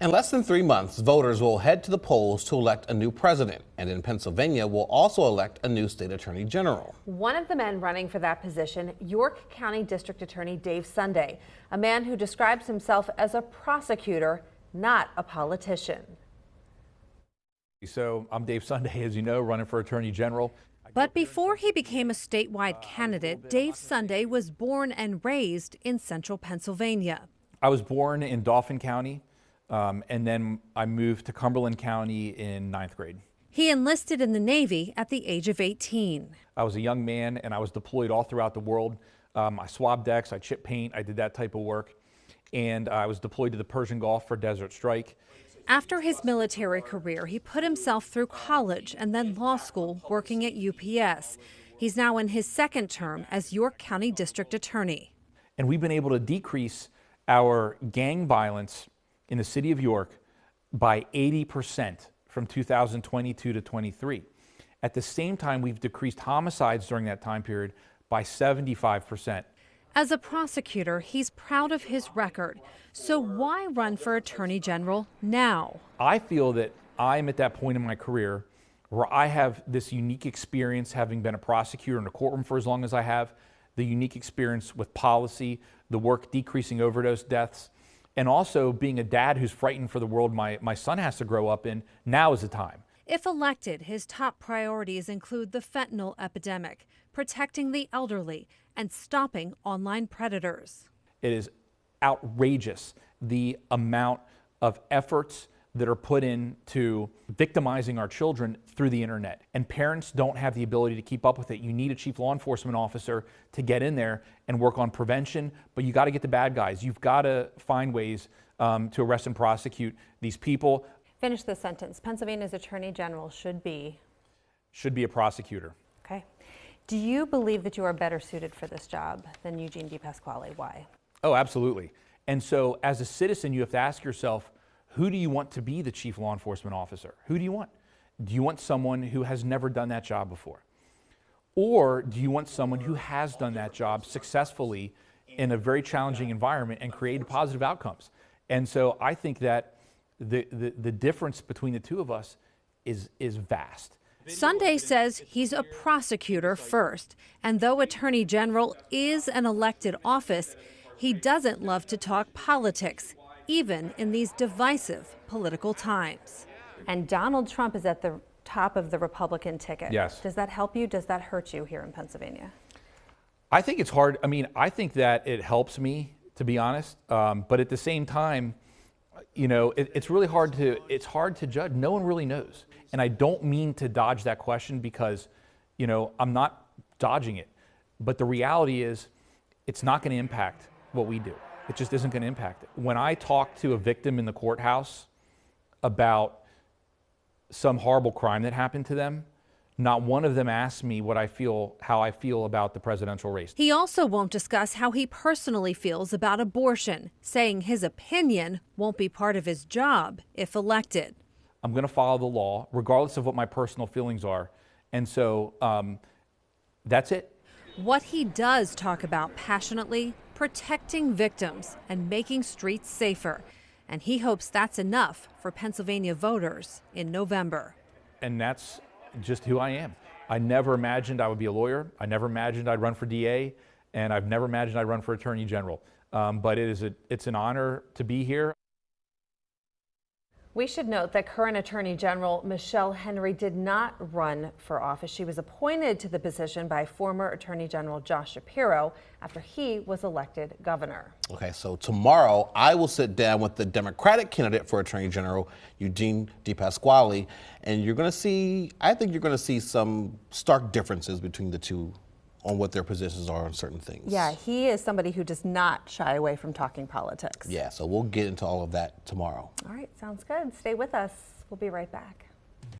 In less than 3 months, voters will head to the polls to elect a new president, and in Pennsylvania will also elect a new state attorney general. One of the men running for that position, York County District Attorney Dave Sunday, a man who describes himself as a prosecutor, not a politician. So I'm Dave Sunday, as you know, running for Attorney General. But before he became a statewide candidate, Dave Sunday was born and raised in central Pennsylvania. I was born in Dauphin County, and then I moved to Cumberland County in 9th grade. He enlisted in the Navy at the age of 18. I was a young man, and I was deployed all throughout the world. I swabbed decks, I chipped paint, I did that type of work, and I was deployed to the Persian Gulf for Desert Strike. After his military career, he put himself through college and then law school working at UPS. He's now in his second term as York County District Attorney. And we've been able to decrease our gang violence in the city of York by 80% from 2022 to 23. At the same time, we've decreased homicides during that time period by 75%. As a prosecutor, he's proud of his record. So why run for Attorney General now? I feel that I'm at that point in my career where I have this unique experience, having been a prosecutor in a courtroom for as long as I have, the unique experience with policy, the work decreasing overdose deaths, and also being a dad who's frightened for the world my son has to grow up in. Now is the time. If elected, his top priorities include the fentanyl epidemic, protecting the elderly, and stopping online predators. It is outrageous the amount of efforts that are put into victimizing our children through the internet. And parents don't have the ability to keep up with it. You need a chief law enforcement officer to get in there and work on prevention, but you got to get the bad guys. You've got to find ways to arrest and prosecute these people. Finish the sentence. Pennsylvania's Attorney General should be a prosecutor. Okay. Do you believe that you are better suited for this job than Eugene DePasquale? Why? Oh, absolutely. And so as a citizen, you have to ask yourself, who do you want to be the chief law enforcement officer? Who do you want? Do you want someone who has never done that job before? Or do you want someone who has done that job successfully in a very challenging environment and created positive outcomes? And so I think that the difference between the two of us is vast. Sunday says he's a prosecutor first, and though Attorney General is an elected office, he doesn't love to talk politics, even in these divisive political times. And Donald Trump is at the top of the Republican ticket. Yes. Does that help you? Does that hurt you here in Pennsylvania? I think it's hard. I mean, I think that it helps me, to be honest. But at the same time, you know, it's really hard to judge. No one really knows. And I don't mean to dodge that question because, you know, I'm not dodging it. But the reality is it's not going to impact what we do. It just isn't going to impact it. When I talk to a victim in the courthouse about some horrible crime that happened to them, not one of them asks me how I feel about the presidential race. He also won't discuss how he personally feels about abortion, saying his opinion won't be part of his job if elected. I'm going to follow the law, regardless of what my personal feelings are. And so that's it. What he does talk about passionately, protecting victims and making streets safer. And he hopes that's enough for Pennsylvania voters in November. And that's just who I am. I never imagined I would be a lawyer. I never imagined I'd run for DA, and I've never imagined I'd run for Attorney General. But it's an honor to be here. We should note that current Attorney General Michelle Henry did not run for office. She was appointed to the position by former Attorney General Josh Shapiro after he was elected governor. Okay, so tomorrow I will sit down with the Democratic candidate for Attorney General, Eugene DePasquale, and I think you're going to see some stark differences between the two on what their positions are on certain things. Yeah, he is somebody who does not shy away from talking politics. Yeah, so we'll get into all of that tomorrow. All right, sounds good. Stay with us. We'll be right back.